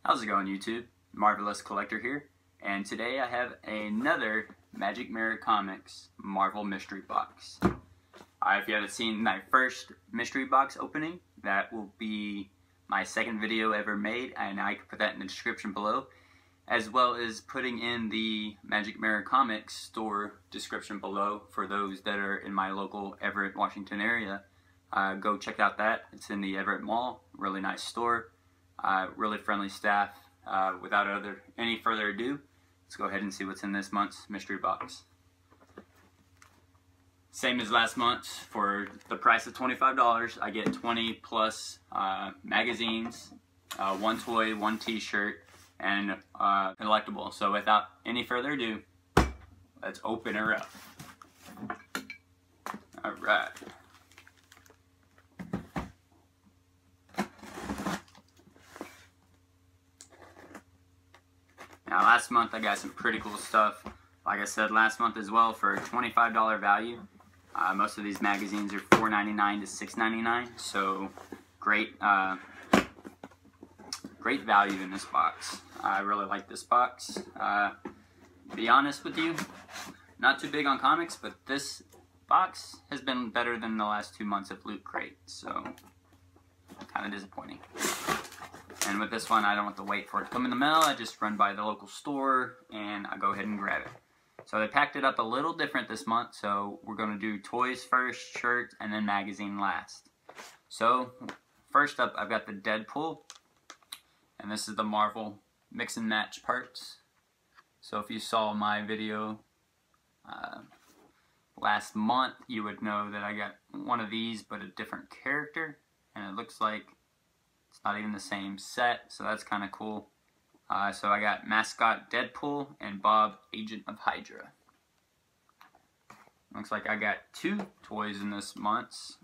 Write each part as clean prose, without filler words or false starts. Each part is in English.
How's it going, YouTube? Marvelous Collector here, and today I have another Magic Mirror Comics Marvel Mystery Box. If you haven't seen my first mystery box opening, that will be my second video ever made, and I can put that in the description below, as well as putting in the Magic Mirror Comics store description below for those that are in my local Everett, Washington area. Go check out that. It's in the Everett Mall. Really nice store. Really friendly staff. Without any further ado, let's go ahead and see what's in this month's mystery box. Same as last month, for the price of $25, I get 20 plus magazines, one toy, one t-shirt, and collectible. So without any further ado, let's open her up. Alright. Now last month I got some pretty cool stuff. Like I said last month as well, for a $25 value. Most of these magazines are $4.99 to $6.99, so great value in this box. I really like this box. To be honest with you, not too big on comics, but this box has been better than the last 2 months of Loot Crate, so kind of disappointing. And with this one, I don't have to wait for it to come in the mail. I just run by the local store and I go ahead and grab it. So they packed it up a little different this month, so we're going to do toys first, shirts, and then magazine last. So first up, I've got the Deadpool, and this is the Marvel mix and match parts. So if you saw my video last month, you would know that I got one of these but a different character, and it looks like it's not even the same set, so that's kind of cool. So I got Mascot Deadpool and Bob, Agent of Hydra. Looks like I got 2 toys in this month.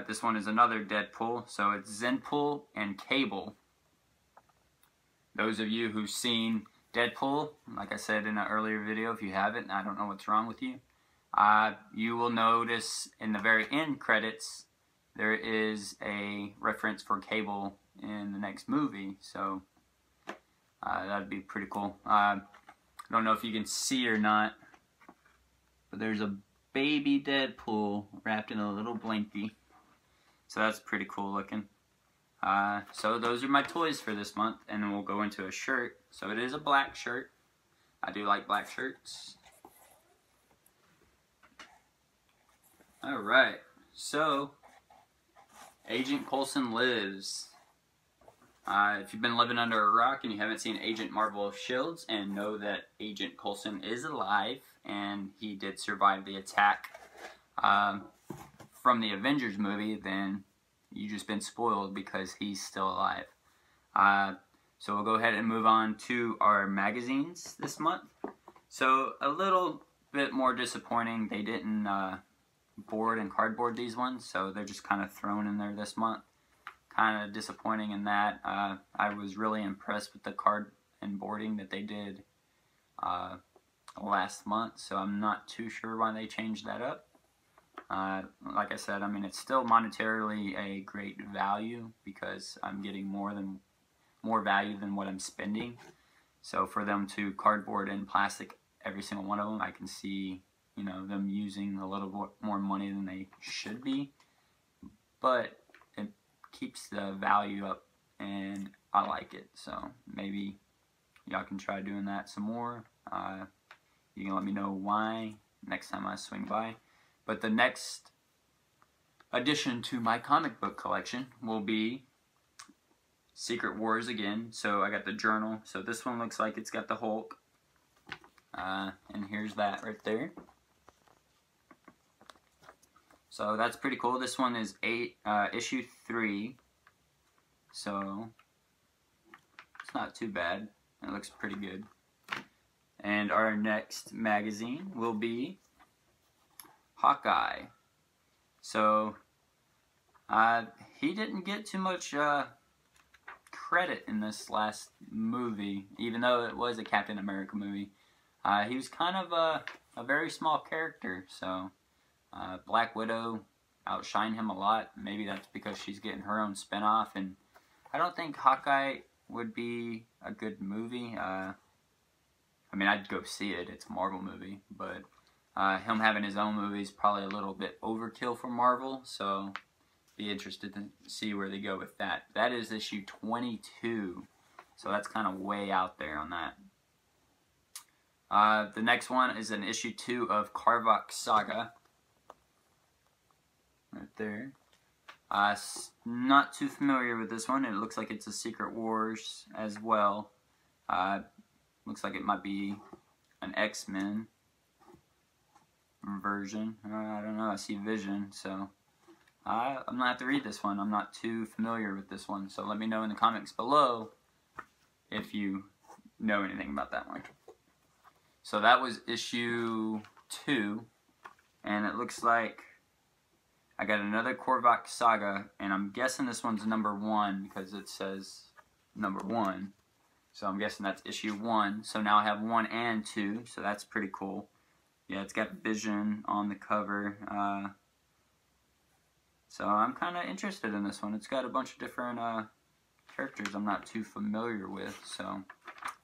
This one is another Deadpool, so it's Zenpool and Cable. Those of you who've seen Deadpool, like I said in an earlier video, if you haven't, I don't know what's wrong with you. You will notice in the very end credits, there is a reference for Cable in the next movie, so that'd be pretty cool. I don't know if you can see or not, but there's a baby Deadpool wrapped in a little blankie, so that's pretty cool looking. So those are my toys for this month, and then we'll go into a shirt. So it is a black shirt. I do like black shirts. Alright, so Agent Coulson Lives. If you've been living under a rock and you haven't seen Agent Marvel of Shields and know that Agent Coulson is alive and he did survive the attack from the Avengers movie, then you've just been spoiled because he's still alive. So we'll go ahead and move on to our magazines this month. So a little bit more disappointing, they didn't board and cardboard these ones, so they're just kind of thrown in there this month. Kind of disappointing in that. I was really impressed with the card and boarding that they did last month, so I'm not too sure why they changed that up. Like I said, I mean, it's still monetarily a great value because I'm getting more value than what I'm spending. So for them to cardboard and plastic every single one of them, I can see, you know, them using a little more money than they should be, but it keeps the value up and I like it. So maybe y'all can try doing that some more. You can let me know why next time I swing by. But the next addition to my comic book collection will be Secret Wars again. So I got the journal. So this one looks like it's got the Hulk. And here's that right there. So that's pretty cool. This one is issue 3. So it's not too bad. It looks pretty good. And our next magazine will be Hawkeye. So he didn't get too much credit in this last movie, even though it was a Captain America movie. He was kind of a very small character, so Black Widow outshined him a lot. Maybe that's because she's getting her own spinoff, and I don't think Hawkeye would be a good movie. I mean, I'd go see it. It's a Marvel movie, but him having his own movie is probably a little bit overkill for Marvel, so be interested to see where they go with that. That is issue 22, so that's kind of way out there on that. The next one is an issue 2 of Karvok Saga. Right there. Not too familiar with this one. It looks like it's a Secret Wars as well. Looks like it might be an X-Men version. I don't know. I see Vision, so I'm going to have to read this one. I'm not too familiar with this one, so let me know in the comments below if you know anything about that one. So that was issue 2, and it looks like I got another Karvok Saga, and I'm guessing this one's number 1 because it says number 1. So I'm guessing that's issue 1. So now I have 1 and 2, so that's pretty cool. Yeah, it's got Vision on the cover. So I'm kind of interested in this one. It's got a bunch of different characters I'm not too familiar with, so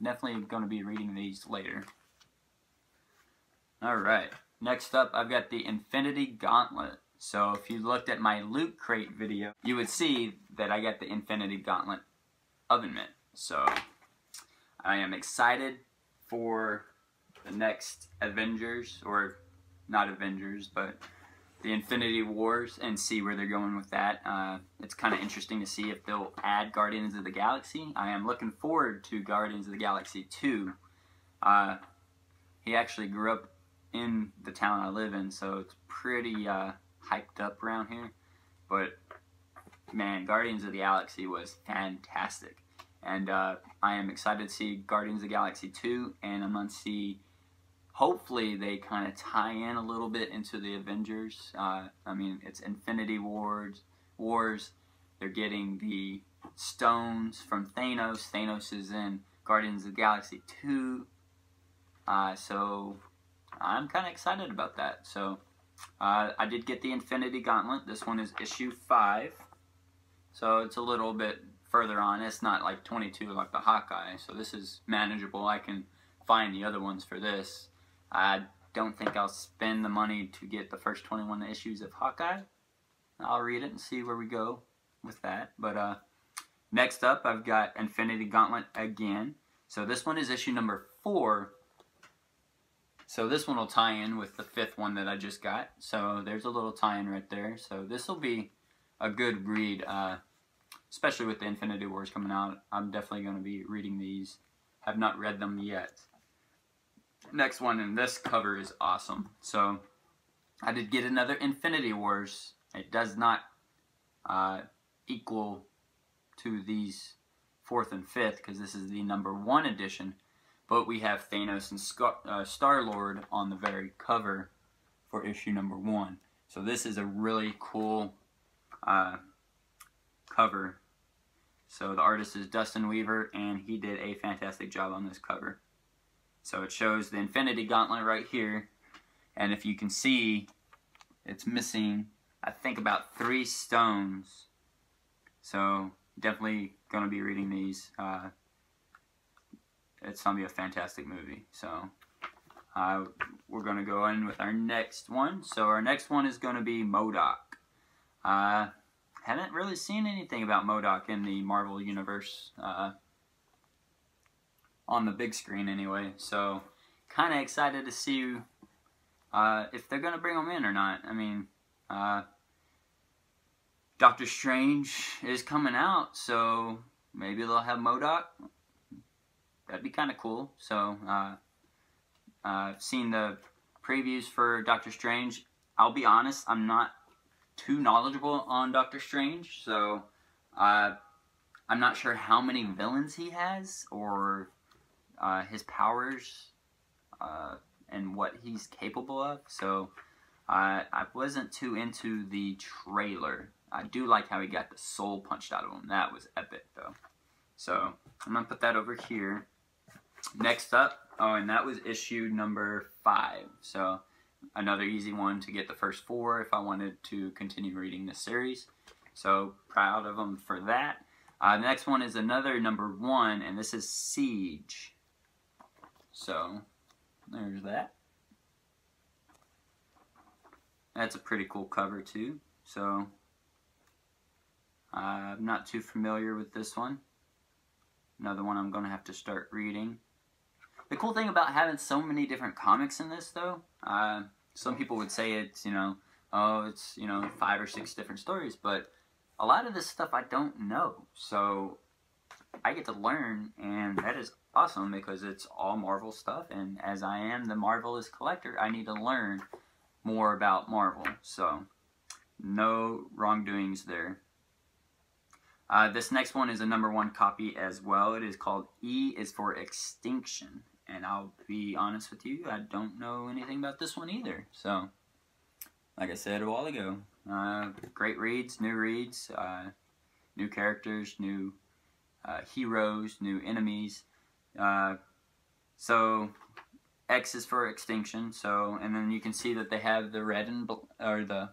definitely going to be reading these later. Alright, next up I've got the Infinity Gauntlet. So if you looked at my Loot Crate video, you would see that I got the Infinity Gauntlet oven mitt. So I am excited for the next Avengers, or not Avengers, but the Infinity Wars, and see where they're going with that. It's kind of interesting to see if they'll add Guardians of the Galaxy. I am looking forward to Guardians of the Galaxy 2. He actually grew up in the town I live in, so it's pretty hyped up around here. But man, Guardians of the Galaxy was fantastic, and I am excited to see Guardians of the Galaxy 2, and I'm going to see, hopefully they kind of tie in a little bit into the Avengers. I mean, it's Infinity Wars. They're getting the stones from Thanos. Thanos is in Guardians of the Galaxy 2. So I'm kind of excited about that. So I did get the Infinity Gauntlet. This one is issue 5. So it's a little bit further on. It's not like 22 like the Hawkeye. So this is manageable. I can find the other ones for this. I don't think I'll spend the money to get the first 21 issues of Hawkeye. I'll read it and see where we go with that. But next up, I've got Infinity Gauntlet again. So this one is issue number 4. So this one will tie in with the 5th one that I just got. So there's a little tie-in right there. So this will be a good read, especially with the Infinity Wars coming out. I'm definitely going to be reading these. Have not read them yet. Next one, and this cover is awesome. So I did get another Infinity Wars. It does not equal to these 4th and 5th because this is the number 1 edition. But we have Thanos and Star-Lord on the very cover for issue number 1. So this is a really cool cover. So the artist is Dustin Weaver, and he did a fantastic job on this cover. So it shows the Infinity Gauntlet right here. And if you can see, it's missing, I think, about 3 stones. So definitely going to be reading these. It's going to be a fantastic movie. So we're going to go in with our next one. So our next one is going to be MODOK. Haven't really seen anything about MODOK in the Marvel Universe on the big screen anyway. So kind of excited to see if they're going to bring him in or not. I mean, Doctor Strange is coming out, so maybe they'll have MODOK. That'd be kind of cool. So I've seen the previews for Doctor Strange. I'll be honest, I'm not too knowledgeable on Doctor Strange, so I'm not sure how many villains he has, or his powers, and what he's capable of. So I wasn't too into the trailer. I do like how he got the soul punched out of him. That was epic, though. So I'm going to put that over here. Next up, oh, and that was issue number 5. So another easy one to get the first 4 if I wanted to continue reading this series. So proud of them for that. The next one is another #1, and this is Siege. So, there's that. That's a pretty cool cover too. So, I'm not too familiar with this one. Another one I'm going to have to start reading. The cool thing about having so many different comics in this, though, some people would say it's, oh, it's, 5 or 6 different stories, but a lot of this stuff I don't know. So, I get to learn, and that is awesome because it's all Marvel stuff, and as I am the Marvelous collector, I need to learn more about Marvel. So, no wrongdoings there. This next one is a #1 copy as well. It is called E is for Extinction. And I'll be honest with you, I don't know anything about this one either. So, like I said a while ago, great reads, new characters, new heroes, new enemies. So, X is for Extinction. So, and then you can see that they have the red and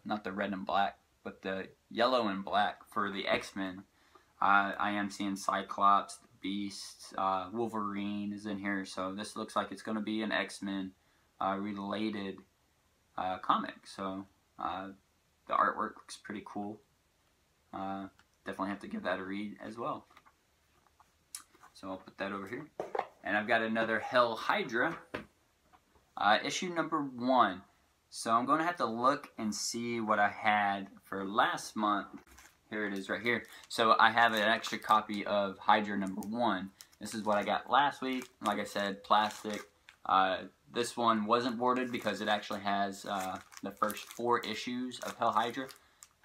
not the red and black, but the yellow and black for the X-Men. I am seeing Cyclops, the Beast, Wolverine is in here, so this looks like it's going to be an X-Men related comic. So the artwork looks pretty cool. Definitely have to give that a read as well. So I'll put that over here. And I've got another Hell Hydra, issue #1. So I'm going to have to look and see what I had for last month. Here it is right here. So I have an extra copy of Hydra #1. This is what I got last week. Like I said, plastic. This one wasn't boarded because it actually has the first 4 issues of Hell Hydra.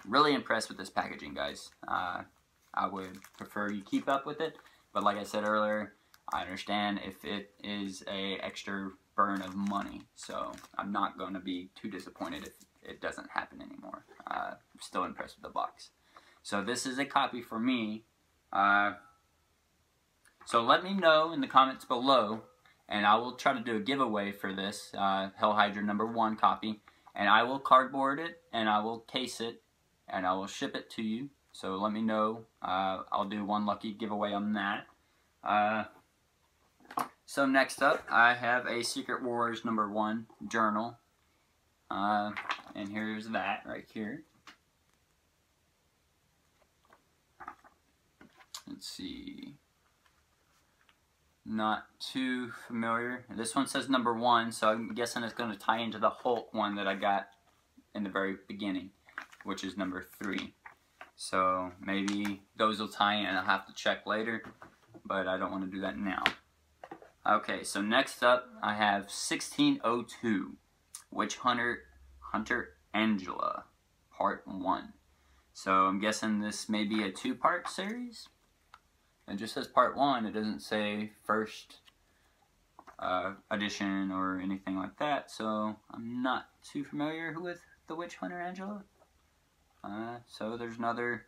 Really impressed with this packaging, guys. I would prefer you keep up with it. But like I said earlier, I understand if it is a extra burn of money. So I'm not going to be too disappointed if it doesn't happen anymore. I'm still impressed with the box. So this is a copy for me. So let me know in the comments below, and I will try to do a giveaway for this Hell Hydra #1 copy. And I will cardboard it, and I will case it, and I will ship it to you. So let me know. I'll do one lucky giveaway on that. So next up, I have a Secret Wars #1 journal. And here's that right here. Let's see. Not too familiar. This one says #1, so I'm guessing it's going to tie into the Hulk one that I got in the very beginning, which is #3. So maybe those will tie in. I'll have to check later, but I don't want to do that now. Okay, so next up I have 1602, Witch Hunter Angela, Part 1. So I'm guessing this may be a 2-part series. It just says Part 1. It doesn't say first edition or anything like that. So I'm not too familiar with the Witch Hunter Angela. So there's another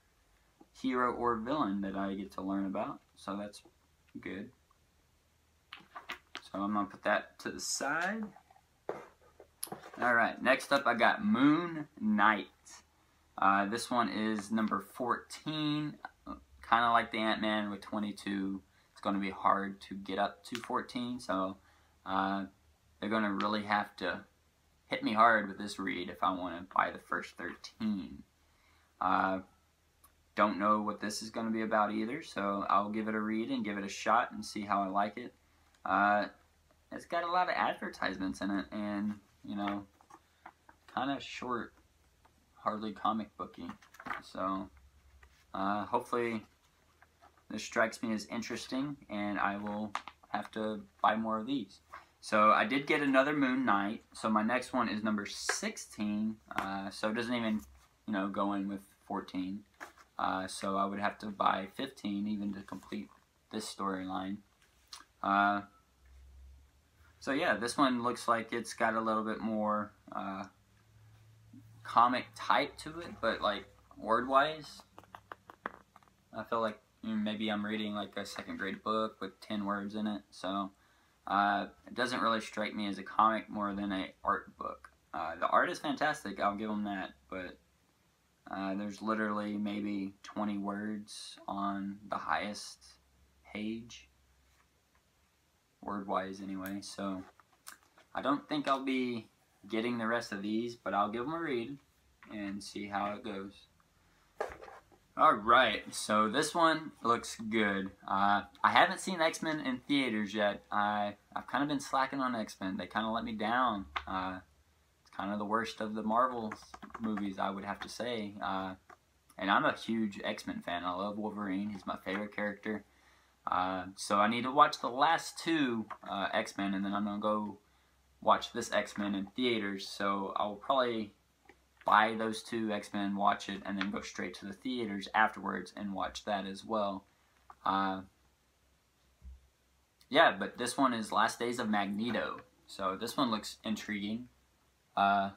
hero or villain that I get to learn about. So that's good. So I'm going to put that to the side. Alright, next up I got Moon Knight. This one is #14. Kind of like the Ant-Man with 22. It's going to be hard to get up to 14. So they're going to really have to hit me hard with this read if I want to buy the first 13. Don't know what this is going to be about either. So I'll give it a read and give it a shot and see how I like it. It's got a lot of advertisements in it, and kind of short, hardly comic booky. So hopefully this strikes me as interesting, and I will have to buy more of these. So I did get another Moon Knight. So my next one is #16. So it doesn't even go in with 14. So I would have to buy 15 even to complete this storyline. So yeah, this one looks like it's got a little bit more comic type to it, but like word-wise, I feel like maybe I'm reading like a 2nd grade book with 10 words in it. So it doesn't really strike me as a comic more than a art book. The art is fantastic, I'll give them that, but There's literally maybe 20 words on the highest page, word-wise anyway, so I don't think I'll be getting the rest of these, but I'll give them a read and see how it goes. Alright, so this one looks good. I haven't seen X-Men in theaters yet. I've kind of been slacking on X-Men. They kind of let me down. It's kind of the worst of the Marvel movies, I would have to say. And I'm a huge X-Men fan. I love Wolverine. He's my favorite character. So I need to watch the last two X-Men, and then I'm going to go watch this X-Men in theaters. So I'll probably buy those two X-Men, watch it, and then go straight to the theaters afterwards and watch that as well. Yeah, but this one is Last Days of Magneto. So this one looks intriguing. Kind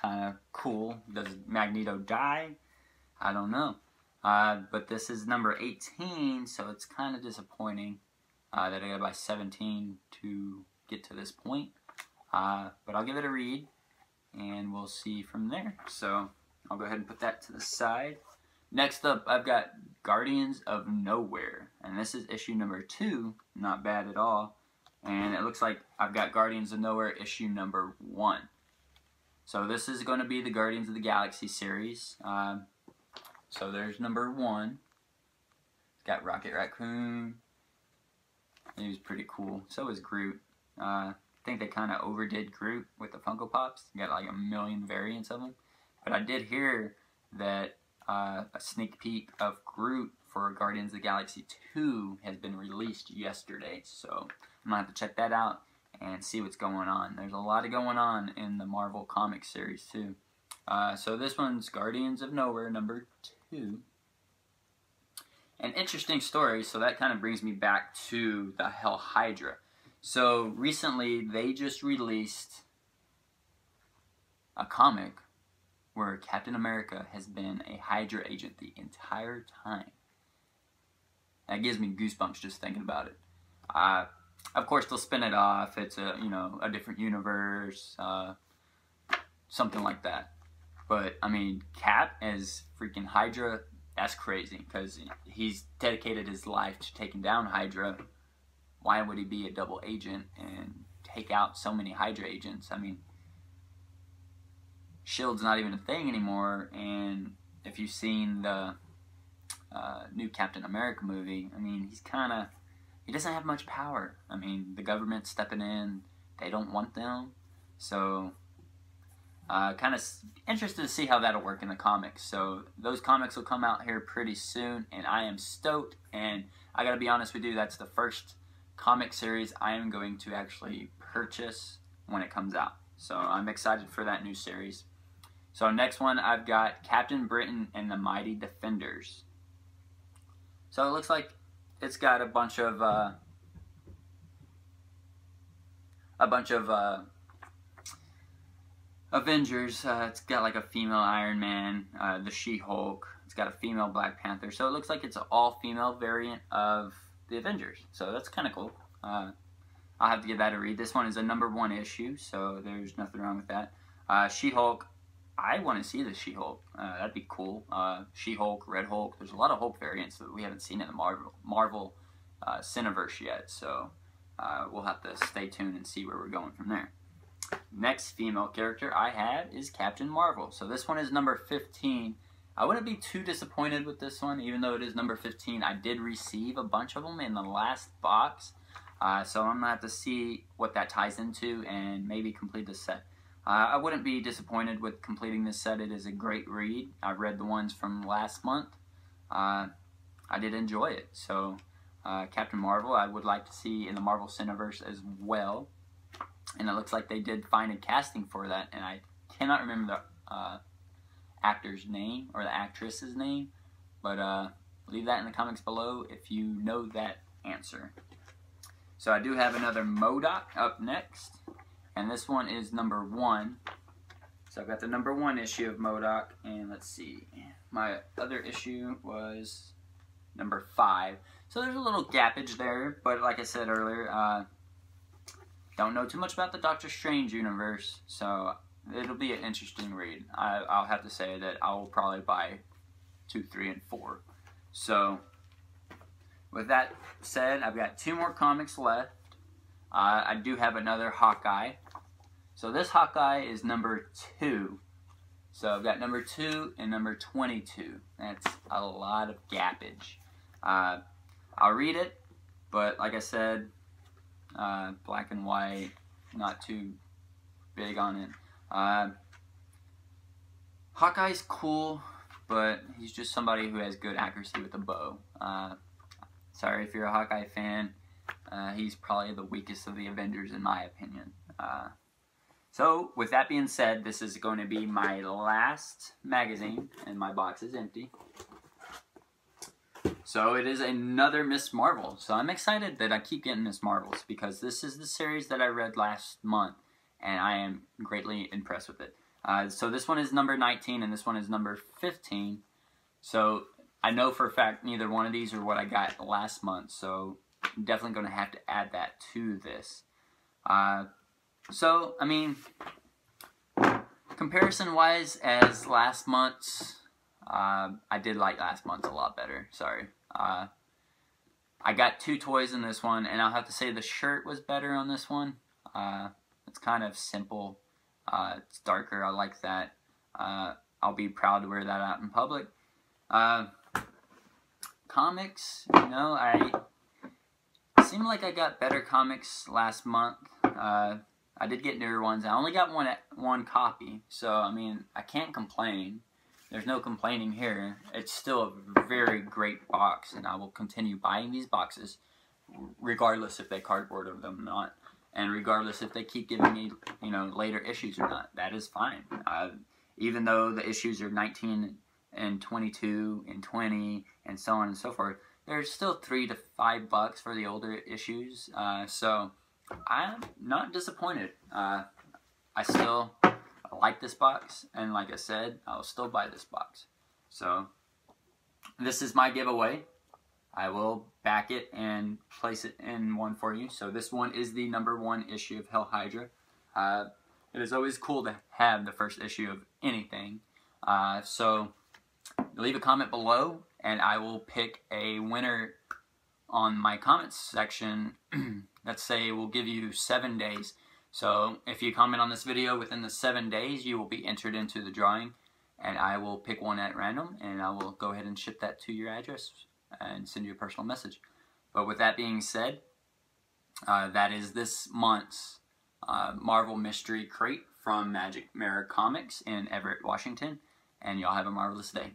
of cool. Does Magneto die? I don't know. But this is number 18, so it's kind of disappointing that I got to buy 17 to get to this point. But I'll give it a read, and we'll see from there. So I'll go ahead and put that to the side. Next up, I've got Guardians of Nowhere, and this is issue number 2. Not bad at all. And it looks like I've got Guardians of Nowhere issue number 1. So this is going to be the Guardians of the Galaxy series. So there's number 1. It's got Rocket Raccoon. He was pretty cool. So is Groot. I think they kind of overdid Groot with the Funko Pops. You got like a million variants of them. But I did hear that a sneak peek of Groot for Guardians of the Galaxy 2 has been released yesterday. So I'm going to have to check that out and see what's going on. There's a lot of going on in the Marvel Comics series too. So this one's Guardians of Nowhere number 2. An interesting story, so that kind of brings me back to the Hell Hydra. So recently they just released a comic where Captain America has been a Hydra agent the entire time. That gives me goosebumps just thinking about it. Of course they'll spin it off. It's a different universe, something like that. But I mean, Cap as freaking Hydra, that's crazy because he's dedicated his life to taking down Hydra. Why would he be a double agent and take out so many Hydra agents? I mean, SHIELD's not even a thing anymore, and if you've seen the new Captain America movie, I mean, he doesn't have much power. I mean, the government's stepping in, they don't want them, so kind of interested to see how that'll work in the comics. So those comics will come out here pretty soon, and I am stoked, and I gotta be honest with you, that's the first comic series I am going to actually purchase when it comes out. So I'm excited for that new series. So next one, I've got Captain Britain and the Mighty Defenders. So it looks like it's got a bunch of Avengers. It's got like a female Iron Man, the She-Hulk. It's got a female Black Panther. So it looks like it's an all-female variant of the Avengers. So that's kind of cool. I'll have to give that a read. This one is a number 1 issue, so there's nothing wrong with that. She-Hulk. I want to see the She-Hulk. That'd be cool. She-Hulk, Red Hulk. There's a lot of Hulk variants that we haven't seen in the Marvel Cineverse yet. So we'll have to stay tuned and see where we're going from there. Next female character I have is Captain Marvel. So this one is number 15. I wouldn't be too disappointed with this one, even though it is number 15. I did receive a bunch of them in the last box. So I'm going to have to see what that ties into and maybe complete the set. I wouldn't be disappointed with completing this set. It is a great read. I've read the ones from last month. I did enjoy it. So Captain Marvel I would like to see in the Marvel Cineverse as well. And it looks like they did find a casting for that. And I cannot remember the actor's name or the actress's name. But leave that in the comments below if you know that answer. So I do have another MODOK up next. And this one is number 1. So I've got the number 1 issue of MODOK. And let's see. My other issue was number 5. So there's a little gappage there. But like I said earlier, don't know too much about the Doctor Strange universe. So it'll be an interesting read. I'll have to say that I will probably buy 2, 3, and 4. So, with that said, I've got 2 more comics left. I do have another Hawkeye. So this Hawkeye is number 2. So I've got number 2 and number 22. That's a lot of gappage. I'll read it, but like I said, black and white, not too big on it. Hawkeye's cool, but he's just somebody who has good accuracy with a bow. Sorry if you're a Hawkeye fan. He's probably the weakest of the Avengers in my opinion. So, with that being said, this is going to be my last magazine, and my box is empty. So, it is another Ms. Marvel. So, I'm excited that I keep getting Ms. Marvels, because this is the series that I read last month, and I am greatly impressed with it. So, this one is number 19, and this one is number 15. So, I know for a fact neither one of these are what I got last month, so I'm definitely going to have to add that to this. So, I mean, comparison-wise, as last month's, I did like last month's a lot better, sorry. I got 2 toys in this one, and I'll have to say the shirt was better on this one. It's kind of simple, it's darker, I like that. I'll be proud to wear that out in public. Comics, you know, it seemed like I got better comics last month. I did get newer ones. I only got one copy, so I mean, I can't complain. There's no complaining here. It's still a very great box, and I will continue buying these boxes, regardless if they cardboard them or not, and regardless if they keep giving me, you know, later issues or not. That is fine. Even though the issues are 19 and 22 and 20 and so on and so forth, there's still $3 to $5 for the older issues. So I'm not disappointed. I still like this box, and like I said, I'll still buy this box. So this is my giveaway. I will back it and place it in one for you. So this one is the #1 issue of Hail Hydra. It is always cool to have the first issue of anything. So leave a comment below, and I will pick a winner on my comments section. Let's say we'll give you 7 days. So if you comment on this video within the 7 days, you will be entered into the drawing, and I will pick one at random, and I will go ahead and ship that to your address and send you a personal message. But with that being said, that is this month's Marvel Mystery Crate from Magic Mirror Comics in Everett, Washington, and y'all have a marvelous day.